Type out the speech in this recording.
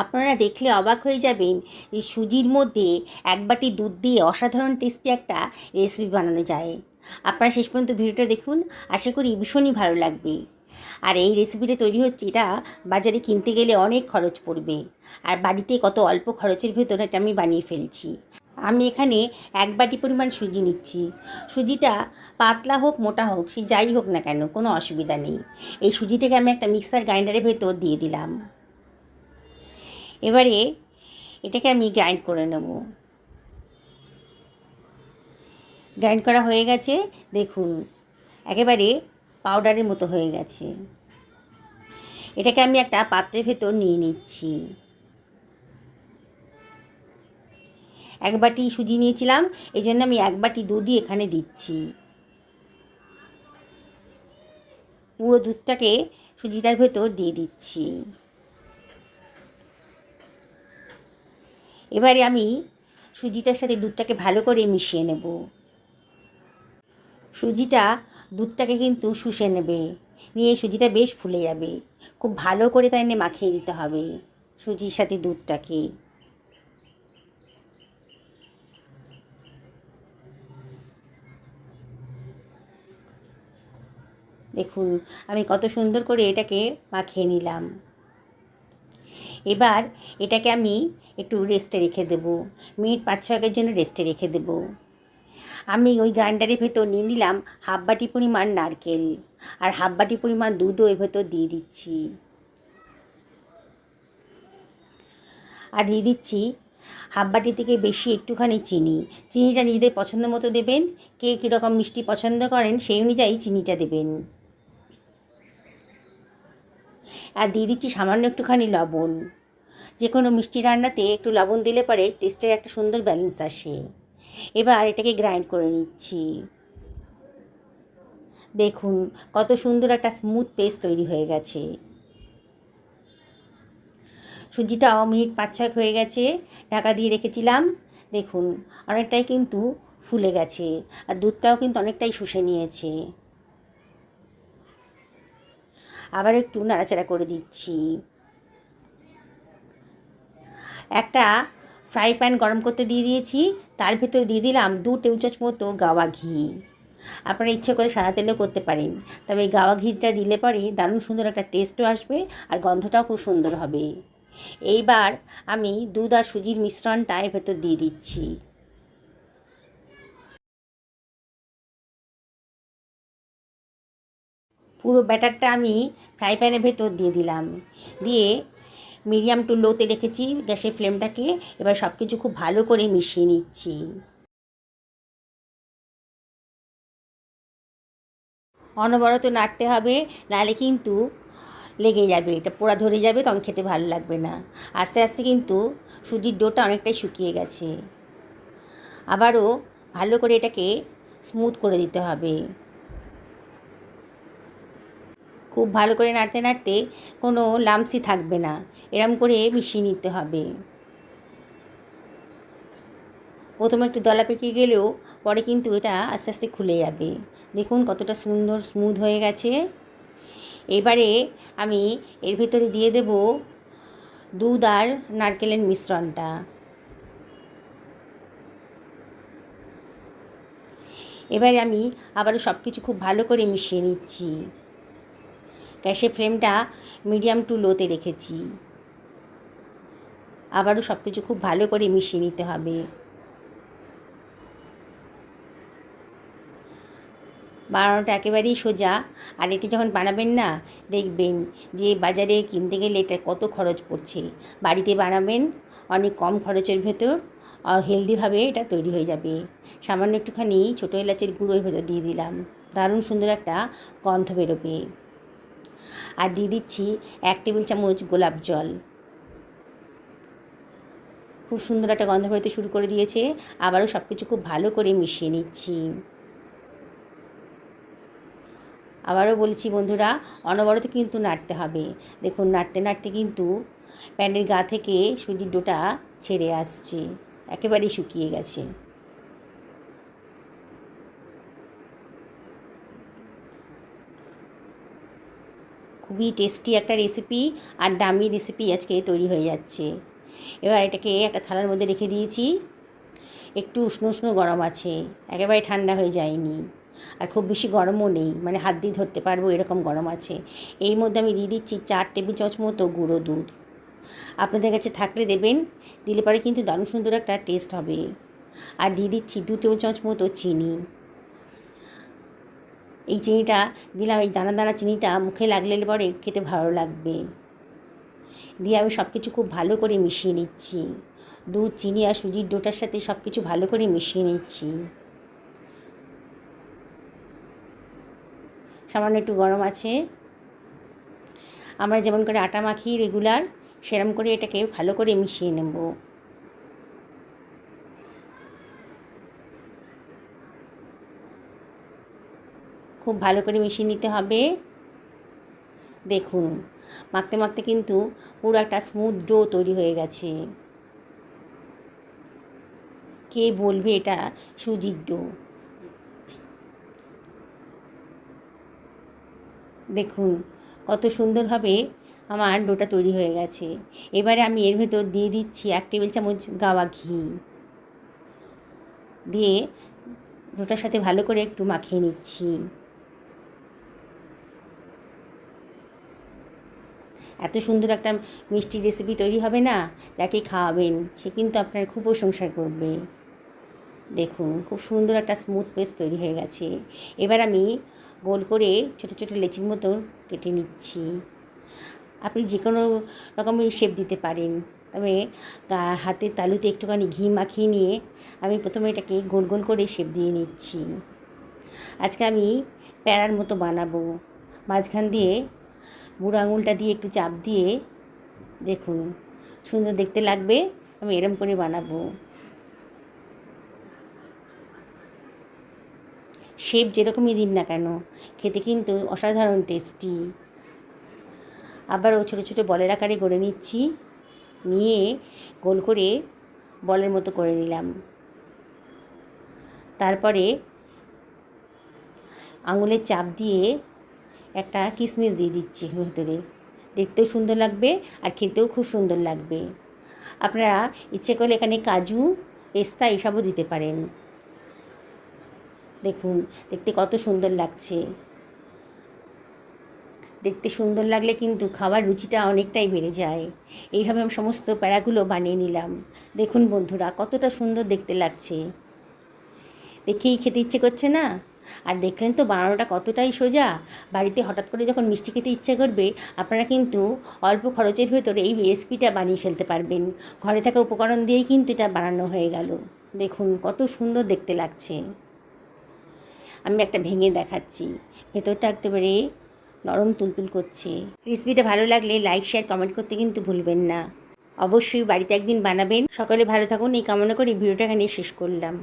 আপনারা দেখলে অবাক হয়ে যাবেন যে সুজির মধ্যে এক বাটি দুধ দিয়ে অসাধারণ টেস্টি একটা রেসিপি বানানো যায়। আপনারা শেষ পর্যন্ত ভিডিওটা দেখুন, আশা করি ভীষণই ভালো লাগবে। আর এই রেসিপিটা তৈরি হচ্ছে, এটা বাজারে কিনতে গেলে অনেক খরচ পড়বে, আর বাড়িতে কত অল্প খরচের ভেতর এটা আমি বানিয়ে ফেলছি। আমি এখানে এক বাটি পরিমাণ সুজি নিচ্ছি। সুজিটা পাতলা হোক মোটা হোক, সে যাই হোক না কেন, কোনো অসুবিধা নেই। এই সুজিটাকে আমি একটা মিক্সার গ্রাইন্ডারের ভেতর দিয়ে দিলাম। এবারে এটাকে আমি গ্রাইন্ড করে নেব। গ্রাইন্ড করা হয়ে গেছে, দেখুন একেবারে পাউডারের মতো হয়ে গেছে। এটাকে আমি একটা পাত্রের ভেতর নিয়ে নিচ্ছি। এক বাটি সুজি নিয়েছিলাম, এই জন্য আমি এক বাটি দুধই এখানে দিচ্ছি। পুরো দুধটাকে সুজিটার ভেতর দিয়ে দিচ্ছি। এবারে আমি সুজিটার সাথে দুধটাকে ভালো করে মিশিয়ে নেব। সুজিটা দুধটাকে কিন্তু শুষে নেবে, নিয়ে সুজিটা বেশ ফুলে যাবে। খুব ভালো করে তাই নিয়ে মাখিয়ে দিতে হবে সুজির সাথে দুধটাকে। দেখুন আমি কত সুন্দর করে এটাকে মাখিয়ে নিলাম। এবার এটাকে আমি একটু রেস্টে রেখে দেবো, মিনিট 5-6 জন্য রেস্টে রেখে দেবো। আমি ওই গ্রাইন্ডারের ভেতর নিয়ে নিলাম হাফ বাটি পরিমাণ নারকেল, আর হাফ বাটি পরিমাণ দুধও এর ভেতর দিয়ে দিচ্ছি। আর দিয়ে দিচ্ছি হাফ বাটি থেকে বেশি একটুখানি চিনি। চিনিটা নিজেদের পছন্দ মতো দেবেন, কে কীরকম মিষ্টি পছন্দ করেন সেই অনুযায়ী চিনিটা দেবেন। আর দিয়ে দিচ্ছি সামান্য একটুখানি লবণ। যে কোনো মিষ্টি রান্নাতে একটু লবণ দিলে পরে টেস্টের একটা সুন্দর ব্যালেন্স আসে। এবার এটাকে গ্রাইন্ড করে নিচ্ছি। দেখুন কত সুন্দর একটা স্মুথ পেস্ট তৈরি হয়ে গেছে। সুজিটাও মিনিট 5-6 হয়ে গেছে, ঢাকা দিয়ে রেখেছিলাম। দেখুন অনেকটাই কিন্তু ফুলে গেছে, আর দুধটাও কিন্তু অনেকটাই শুষে নিয়েছে। আবার একটু নাড়াচাড়া করে দিচ্ছি। একটা ফ্রাই প্যান গরম করতে দিয়ে দিয়েছি, তার ভেতর দিয়ে দিলাম 2 টেবিল চামচ মতো গাওয়া ঘি। আপনারা ইচ্ছে করে সাদা তেলেও করতে পারেন, তবে এই গাওয়া ঘিটা দিলে পরে দারুণ সুন্দর একটা টেস্টও আসবে, আর গন্ধটাও খুব সুন্দর হবে। এইবার আমি দুধ আর সুজির মিশ্রণটা এর ভেতর দিয়ে দিচ্ছি। পুরো ব্যাটারটা আমি ফ্রাই প্যানের ভেতর দিয়ে দিলাম, দিয়ে মিডিয়াম টু লোতে রেখেছি গ্যাসের ফ্লেমটাকে। এবার সব কিছু খুব ভালো করে মিশিয়ে নিচ্ছি। অনবরত নাড়তে হবে, নাহলে কিন্তু লেগে যাবে, এটা পোড়া ধরে যাবে, তখন খেতে ভালো লাগবে না। আস্তে আস্তে কিন্তু সুজির ডোটা অনেকটাই শুকিয়ে গেছে। আবারও ভালো করে এটাকে স্মুথ করে দিতে হবে। খুব ভালো করে নাড়তে নাড়তে কোনো লামসি থাকবে না, এরম করে মিশিয়ে নিতে হবে। প্রথমে একটু দলা পেকে গেলেও পরে কিন্তু এটা আস্তে আস্তে খুলে যাবে। দেখুন কতটা সুন্দর স্মুথ হয়ে গেছে। এবারে আমি এর ভিতরে দিয়ে দেব দুধ আর নারকেলের মিশ্রণটা। এবারে আমি আবারও সব কিছু খুব ভালো করে মিশিয়ে নিচ্ছি। গ্যাসের ফ্লেমটা মিডিয়াম টু লোতে রেখেছি। আবারও সব কিছু খুব ভালো করে মিশিয়ে নিতে হবে। বানানোটা একেবারেই সোজা, আর এটি যখন বানাবেন না, দেখবেন যে বাজারে কিনতে গেলে এটা কত খরচ পড়ছে। বাড়িতে বানাবেন অনেক কম খরচের ভেতর, আর হেলদিভাবে এটা তৈরি হয়ে যাবে। সামান্য একটুখানি ছোটো এলাচের গুঁড়োর ভেতর দিয়ে দিলাম, দারুণ সুন্দর একটা গন্ধ বেরোবে। আর দিয়ে দিচ্ছি 1 টেবিল চামচ গোলাপ জল। খুব সুন্দর একটা গন্ধ বেরোতে শুরু করে দিয়েছে। আবারও সব কিছু খুব ভালো করে মিশিয়ে নিচ্ছি। আবারও বলছি বন্ধুরা, অনবরত কিন্তু নাড়তে হবে। দেখুন নাড়তে নাড়তে কিন্তু প্যানের গা থেকে সুজির ডোটা ছেড়ে আসছে, একেবারেই শুকিয়ে গেছে। খুব খুবই টেস্টি একটা রেসিপি আর দামি রেসিপি আজকে তৈরি হয়ে যাচ্ছে। এবার এটাকে একটা থালার মধ্যে রেখে দিয়েছি। একটু উষ্ণ উষ্ণ গরম আছে, একেবারে ঠান্ডা হয়ে যায়নি, আর খুব বেশি গরমও নেই, মানে হাত দিয়ে ধরতে পারবো এরকম গরম আছে। এর মধ্যে আমি দিয়ে দিচ্ছি 4 টেবিল চামচ মতো গুঁড়ো দুধ। আপনাদের কাছে থাকলে দেবেন, দিলে পরে কিন্তু দারুণ সুন্দর একটা টেস্ট হবে। আর দিয়ে দিচ্ছি 2 টেবিল চামচ মতো চিনি। এই চিনিটা দিলাম, এই দানা দানা চিনিটা মুখে লাগলে পরে খেতে ভালো লাগবে। দিয়ে আমি সব কিছু খুব ভালো করে মিশিয়ে নিচ্ছি। দুধ, চিনি আর সুজির ডোটার সাথে সব কিছু ভালো করে মিশিয়ে নিচ্ছি। সামান্য একটু গরম আছে। আমরা যেমন করে আটা মাখি রেগুলার, সেরকম করে এটাকে ভালো করে মিশিয়ে নেব। খুব ভালো করে মিশিয়ে নিতে হবে। দেখুন, মাখতে মাখতে কিন্তু পুরো একটা স্মুথ ডো তৈরি হয়ে গেছে। কে বলবে এটা সুজির ডো? দেখুন কত সুন্দরভাবে আমার ডোটা তৈরি হয়ে গেছে। এবারে আমি এর ভেতর দিয়ে দিচ্ছি 1 টেবিল চামচ গাওয়া ঘি। দিয়ে ডোটার সাথে ভালো করে একটু মাখিয়ে নিচ্ছি। এত সুন্দর একটা মিষ্টি রেসিপি তৈরি হবে না, যাকে খাওয়াবেন সে কিন্তু আপনার খুব প্রশংসা করবে। দেখুন খুব সুন্দর একটা স্মুথ পেস্ট তৈরি হয়ে গেছে। এবার আমি গোল করে ছোটো ছোটো লেচির মতো কেটে নিচ্ছি। আপনি যে কোনো রকমের শেপ দিতে পারেন, তবে হাতের তালুতে একটুখানি ঘি মাখিয়ে নিয়ে আমি প্রথমে এটাকে গোল গোল করে শেপ দিয়ে নিচ্ছি। আজকে আমি প্যারার মতো বানাবো। মাঝখান দিয়ে বুড়ো আঙুলটা দিয়ে একটু চাপ দিয়ে, দেখুন সুন্দর দেখতে লাগবে। আমি এরম করে বানাবো। শেপ যেরকমই দিন না কেন, খেতে কিন্তু অসাধারণ টেস্টি। আবারও ছোটো ছোটো বলের আকারে গড়ে নিচ্ছি, নিয়ে গোল করে বলের মতো করে নিলাম। তারপরে আঙুলের চাপ দিয়ে একটা কিশমিশ দিয়ে দিচ্ছি ভেতরে। দেখতেও সুন্দর লাগবে আর খেতেও খুব সুন্দর লাগবে। আপনারা ইচ্ছে করলে এখানে কাজু, পেস্তা এসবও দিতে পারেন। দেখুন দেখতে কত সুন্দর লাগছে। দেখতে সুন্দর লাগলে কিন্তু খাবার রুচিটা অনেকটাই বেড়ে যায়। এইভাবে আমি সমস্ত প্যাড়াগুলো বানিয়ে নিলাম। দেখুন বন্ধুরা কতটা সুন্দর দেখতে লাগছে, দেখেই খেতে ইচ্ছে করছে না? আর দেখলেন তো বানানোটা কতটাই সোজা। বাড়িতে হঠাৎ করে যখন মিষ্টি খেতে ইচ্ছে করবে, আপনারা কিন্তু অল্প খরচের ভেতরে এই রেসিপিটা বানিয়ে ফেলতে পারবেন। ঘরে থাকা উপকরণ দিয়েই কিন্তু এটা বানানো হয়ে গেল। দেখুন কত সুন্দর দেখতে লাগছে। আমি একটা ভেঙে দেখাচ্ছি, ভেতরটা একেবারে নরম তুলতুল করছে। রেসিপিটা ভালো লাগলে লাইক, শেয়ার, কমেন্ট করতে কিন্তু ভুলবেন না। অবশ্যই বাড়িতে একদিন বানাবেন। সকলে ভালো থাকুন এই কামনা করে ভিডিওটা এখানে শেষ করলাম।